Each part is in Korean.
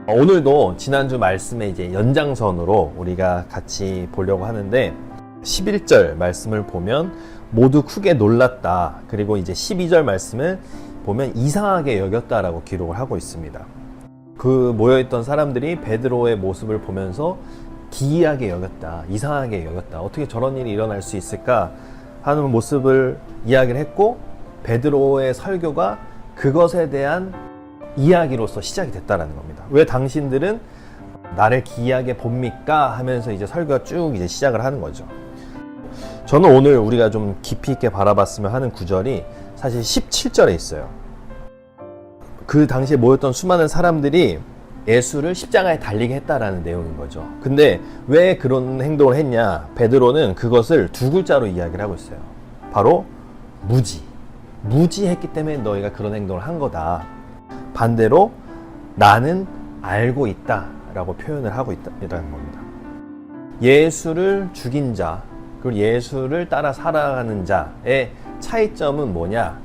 오늘도 지난주 말씀의 이제 연장선으로 우리가 같이 보려고 하는데 11절 말씀을 보면 모두 크게 놀랐다. 그리고 이제 12절 말씀을 보면 이상하게 여겼다라고 기록을 하고 있습니다. 그 모여있던 사람들이 베드로의 모습을 보면서 기이하게 여겼다, 이상하게 여겼다, 어떻게 저런 일이 일어날 수 있을까 하는 모습을 이야기를 했고, 베드로의 설교가 그것에 대한 이야기로서 시작이 됐다라는 겁니다. 왜 당신들은 나를 기이하게 봅니까? 하면서 이제 설교가 쭉 이제 시작을 하는 거죠. 저는 오늘 우리가 좀 깊이 있게 바라봤으면 하는 구절이 사실 17절에 있어요. 그 당시에 모였던 수많은 사람들이 예수를 십자가에 달리게 했다라는 내용인 거죠. 근데 왜 그런 행동을 했냐? 베드로는 그것을 두 글자로 이야기를 하고 있어요. 바로 무지했기 때문에 너희가 그런 행동을 한 거다. 반대로 나는 알고 있다 라고 표현을 하고 있다는 겁니다. 예수를 죽인 자, 그리고 예수를 따라 살아가는 자의 차이점은 뭐냐?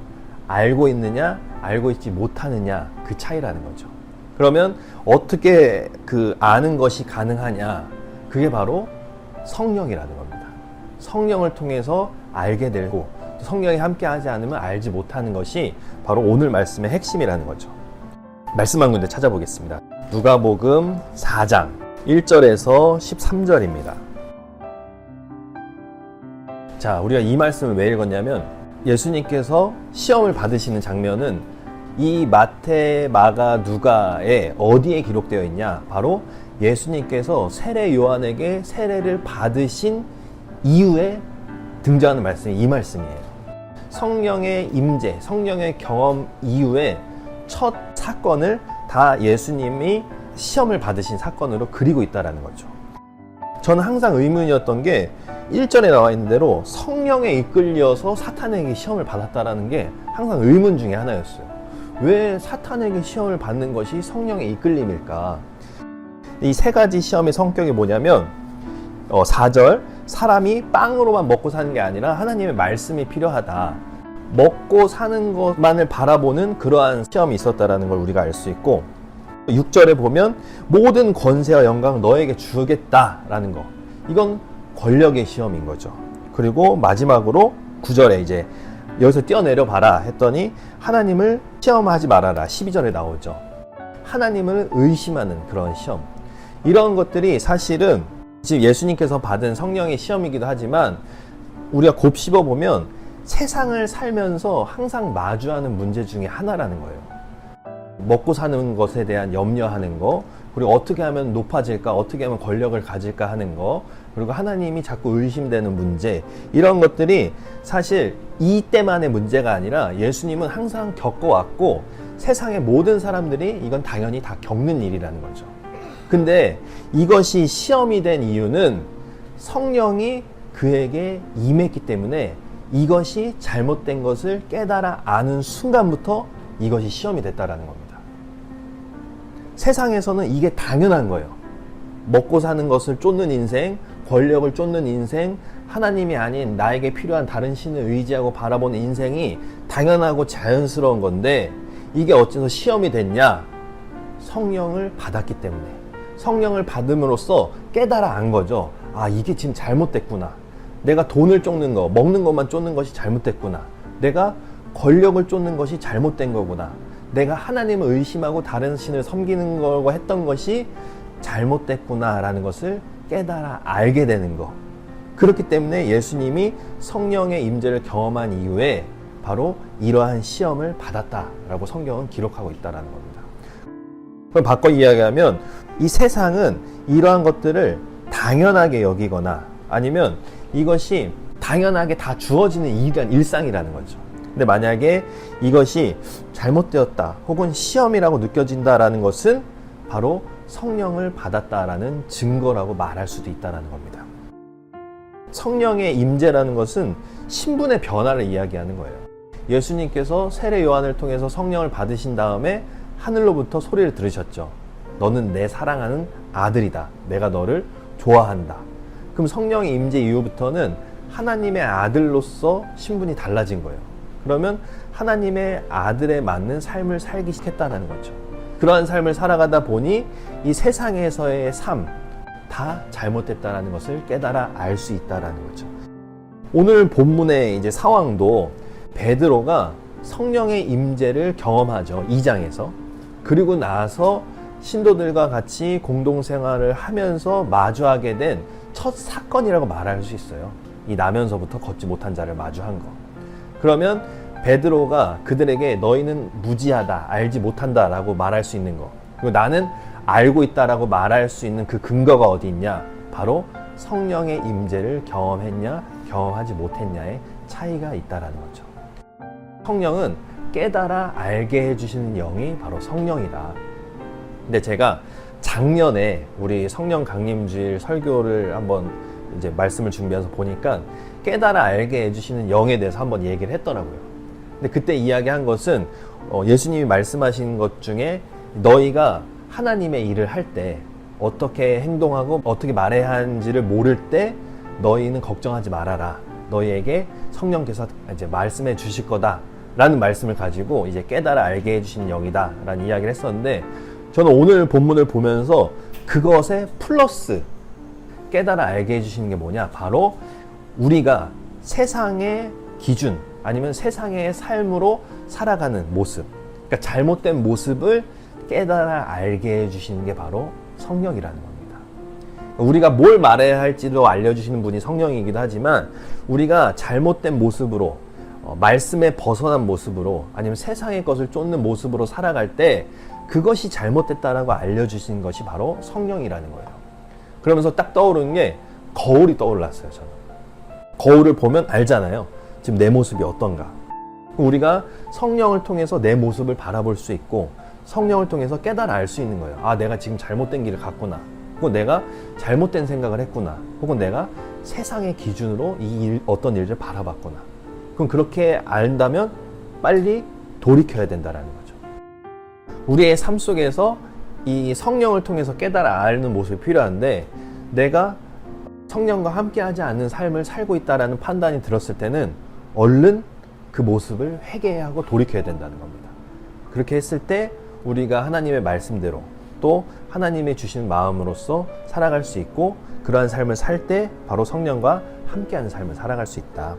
알고 있느냐, 알고 있지 못하느냐, 그 차이라는 거죠. 그러면 어떻게 그 아는 것이 가능하냐? 그게 바로 성령이라는 겁니다. 성령을 통해서 알게 되고, 성령이 함께 하지 않으면 알지 못하는 것이 바로 오늘 말씀의 핵심이라는 거죠. 말씀 한 군데 찾아보겠습니다. 누가복음 4장 1절에서 13절입니다. 자, 우리가 이 말씀을 왜 읽었냐면 예수님께서 시험을 받으시는 장면은 이 마태, 마가, 누가에 어디에 기록되어 있냐? 바로 예수님께서 세례 요한에게 세례를 받으신 이후에 등장하는 말씀이 이 말씀이에요. 성령의 임재, 성령의 경험 이후에 첫 사건을 다 예수님이 시험을 받으신 사건으로 그리고 있다는 거죠. 저는 항상 의문이었던 게 1절에 나와 있는 대로 성령에 이끌려서 사탄에게 시험을 받았다는 게 항상 의문 중에 하나였어요. 왜 사탄에게 시험을 받는 것이 성령의 이끌림일까? 이 세 가지 시험의 성격이 뭐냐면 4절, 사람이 빵으로만 먹고 사는 게 아니라 하나님의 말씀이 필요하다. 먹고 사는 것만을 바라보는 그러한 시험이 있었다는 걸 우리가 알 수 있고, 6절에 보면 모든 권세와 영광 너에게 주겠다라는 거, 이건 권력의 시험인 거죠. 그리고 마지막으로 9절에 이제 여기서 뛰어내려 봐라 했더니 하나님을 시험하지 말아라, 12절에 나오죠. 하나님을 의심하는 그런 시험, 이런 것들이 사실은 지금 예수님께서 받은 성령의 시험이기도 하지만 우리가 곱씹어 보면 세상을 살면서 항상 마주하는 문제 중에 하나라는 거예요. 먹고 사는 것에 대한 염려하는 거, 그리고 어떻게 하면 높아질까, 어떻게 하면 권력을 가질까 하는 거, 그리고 하나님이 자꾸 의심되는 문제, 이런 것들이 사실 이때만의 문제가 아니라 예수님은 항상 겪어왔고 세상의 모든 사람들이 이건 당연히 다 겪는 일이라는 거죠. 근데 이것이 시험이 된 이유는 성령이 그에게 임했기 때문에 이것이 잘못된 것을 깨달아 아는 순간부터 이것이 시험이 됐다라는 겁니다. 세상에서는 이게 당연한 거예요. 먹고 사는 것을 쫓는 인생, 권력을 쫓는 인생, 하나님이 아닌 나에게 필요한 다른 신을 의지하고 바라보는 인생이 당연하고 자연스러운 건데, 이게 어째서 시험이 됐냐? 성령을 받았기 때문에. 성령을 받음으로써 깨달아 안 거죠. 아, 이게 지금 잘못됐구나. 내가 돈을 쫓는 거, 먹는 것만 쫓는 것이 잘못됐구나. 내가 권력을 쫓는 것이 잘못된 거구나. 내가 하나님을 의심하고 다른 신을 섬기는 거고 했던 것이 잘못됐구나 라는 것을 깨달아 알게 되는 거. 그렇기 때문에 예수님이 성령의 임재를 경험한 이후에 바로 이러한 시험을 받았다라고 성경은 기록하고 있다는 겁니다. 그럼 바꿔 이야기하면 이 세상은 이러한 것들을 당연하게 여기거나 아니면 이것이 당연하게 다 주어지는 일상이라는 거죠. 근데 만약에 이것이 잘못되었다 혹은 시험이라고 느껴진다라는 것은 바로 성령을 받았다라는 증거라고 말할 수도 있다는 겁니다. 성령의 임재라는 것은 신분의 변화를 이야기하는 거예요. 예수님께서 세례 요한을 통해서 성령을 받으신 다음에 하늘로부터 소리를 들으셨죠. 너는 내 사랑하는 아들이다. 내가 너를 좋아한다. 그럼 성령의 임재 이후부터는 하나님의 아들로서 신분이 달라진 거예요. 그러면 하나님의 아들에 맞는 삶을 살기 시작했다는 거죠. 그러한 삶을 살아가다 보니 이 세상에서의 삶 다 잘못됐다라는 것을 깨달아 알 수 있다라는 거죠. 오늘 본문의 이제 상황도 베드로가 성령의 임재를 경험하죠. 2장에서. 그리고 나서 신도들과 같이 공동생활을 하면서 마주하게 된 첫 사건이라고 말할 수 있어요. 이 나면서부터 걷지 못한 자를 마주한 거. 그러면 베드로가 그들에게 너희는 무지하다, 알지 못한다 라고 말할 수 있는 거. 그리고 나는 알고 있다라고 말할 수 있는 그 근거가 어디 있냐? 바로 성령의 임재를 경험했냐, 경험하지 못했냐의 차이가 있다라는 거죠. 성령은 깨달아 알게 해주시는 영이 바로 성령이다. 근데 제가 작년에 우리 성령 강림주일 설교를 한번 이제 말씀을 준비해서 보니까 깨달아 알게 해주시는 영에 대해서 한번 얘기를 했더라고요. 근데 그때 이야기한 것은 예수님이 말씀하신 것 중에 너희가 하나님의 일을 할 때 어떻게 행동하고 어떻게 말해야 하는지를 모를 때 너희는 걱정하지 말아라. 너희에게 성령께서 이제 말씀해 주실 거다. 라는 말씀을 가지고 이제 깨달아 알게 해주시는 영이다. 라는 이야기를 했었는데 저는 오늘 본문을 보면서 그것에 플러스 깨달아 알게 해주시는 게 뭐냐? 바로 우리가 세상의 기준 아니면 세상의 삶으로 살아가는 모습, 그러니까 잘못된 모습을 깨달아 알게 해주시는 게 바로 성령이라는 겁니다. 우리가 뭘 말해야 할지도 알려주시는 분이 성령이기도 하지만 우리가 잘못된 모습으로 말씀에 벗어난 모습으로 아니면 세상의 것을 쫓는 모습으로 살아갈 때 그것이 잘못됐다라고 알려주시는 것이 바로 성령이라는 거예요. 그러면서 딱 떠오르는 게 거울이 떠올랐어요. 저는 거울을 보면 알잖아요. 지금 내 모습이 어떤가. 우리가 성령을 통해서 내 모습을 바라볼 수 있고 성령을 통해서 깨달아 알 수 있는 거예요. 아, 내가 지금 잘못된 길을 갔구나. 혹은 내가 잘못된 생각을 했구나. 혹은 내가 세상의 기준으로 어떤 일을 바라봤구나. 그럼 그렇게 안다면 빨리 돌이켜야 된다는 거죠. 우리의 삶 속에서 이 성령을 통해서 깨달아 아는 모습이 필요한데 내가 성령과 함께하지 않는 삶을 살고 있다는 판단이 들었을 때는 얼른 그 모습을 회개하고 돌이켜야 된다는 겁니다. 그렇게 했을 때 우리가 하나님의 말씀대로 또 하나님의 주신 마음으로서 살아갈 수 있고 그러한 삶을 살 때 바로 성령과 함께하는 삶을 살아갈 수 있다.